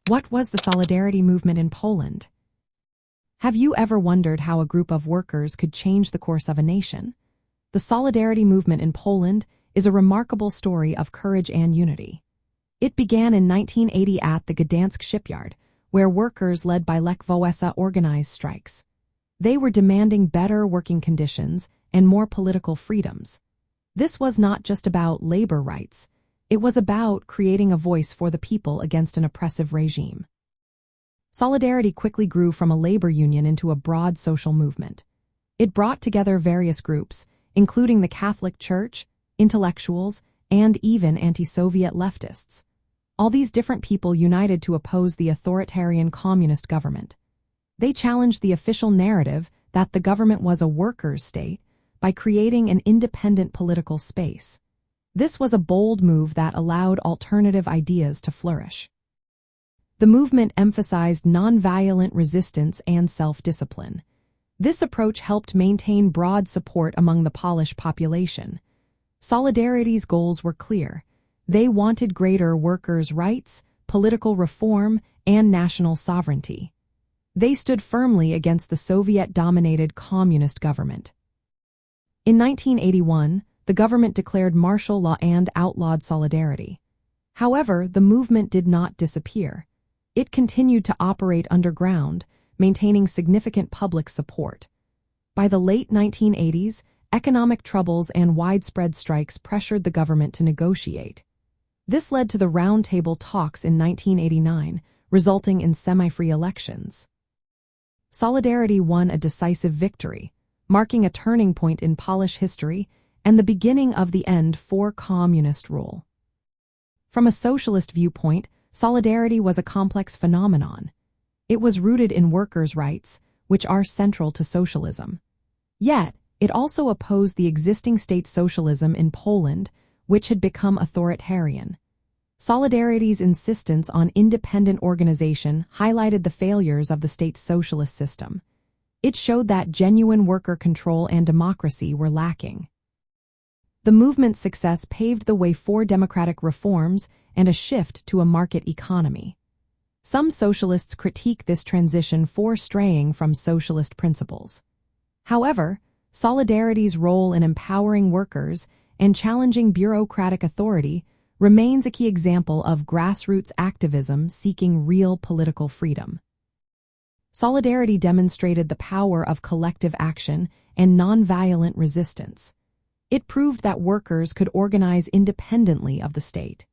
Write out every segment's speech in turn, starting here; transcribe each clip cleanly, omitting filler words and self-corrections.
What was the Solidarity movement in Poland? Have you ever wondered how a group of workers could change the course of a nation? The Solidarity movement in Poland is a remarkable story of courage and unity. It began in 1980 at the Gdańsk Shipyard, where workers led by Lech Walesa organized strikes. They were demanding better working conditions and more political freedoms. This was not just about labor rights. It was about creating a voice for the people against an oppressive regime. Solidarity quickly grew from a labor union into a broad social movement. It brought together various groups, including the Catholic Church, intellectuals, and even anti-Soviet leftists. All these different people united to oppose the authoritarian communist government. They challenged the official narrative that the government was a workers' state by creating an independent political space. This was a bold move that allowed alternative ideas to flourish. The movement emphasized nonviolent resistance and self-discipline. This approach helped maintain broad support among the Polish population. Solidarity's goals were clear. They wanted greater workers' rights, political reform, and national sovereignty. They stood firmly against the Soviet-dominated communist government. In 1981, the government declared martial law and outlawed solidarity. However, the movement did not disappear. It continued to operate underground, maintaining significant public support. By the late 1980s, economic troubles and widespread strikes pressured the government to negotiate. This led to the Roundtable Talks in 1989, resulting in semi-free elections. Solidarity won a decisive victory, marking a turning point in Polish history and the beginning of the end for communist rule. From a socialist viewpoint, Solidarity was a complex phenomenon. It was rooted in workers' rights, which are central to socialism. Yet, it also opposed the existing state socialism in Poland, which had become authoritarian. Solidarity's insistence on independent organization highlighted the failures of the state socialist system. It showed that genuine worker control and democracy were lacking. The movement's success paved the way for democratic reforms and a shift to a market economy. Some socialists critique this transition for straying from socialist principles. However, Solidarity's role in empowering workers and challenging bureaucratic authority remains a key example of grassroots activism seeking real political freedom. Solidarity demonstrated the power of collective action and nonviolent resistance. It proved that workers could organize independently of the state.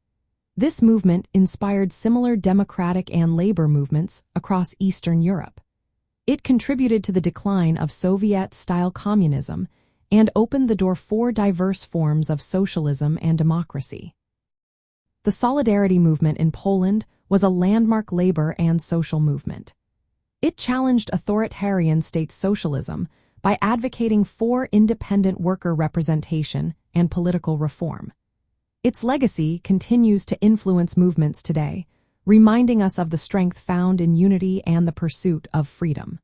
This movement inspired similar democratic and labor movements across Eastern Europe. It contributed to the decline of Soviet-style communism and opened the door for diverse forms of socialism and democracy. The Solidarity movement in Poland was a landmark labor and social movement. It challenged authoritarian state socialism by advocating for independent worker representation and political reform. Its legacy continues to influence movements today, reminding us of the strength found in unity and the pursuit of freedom.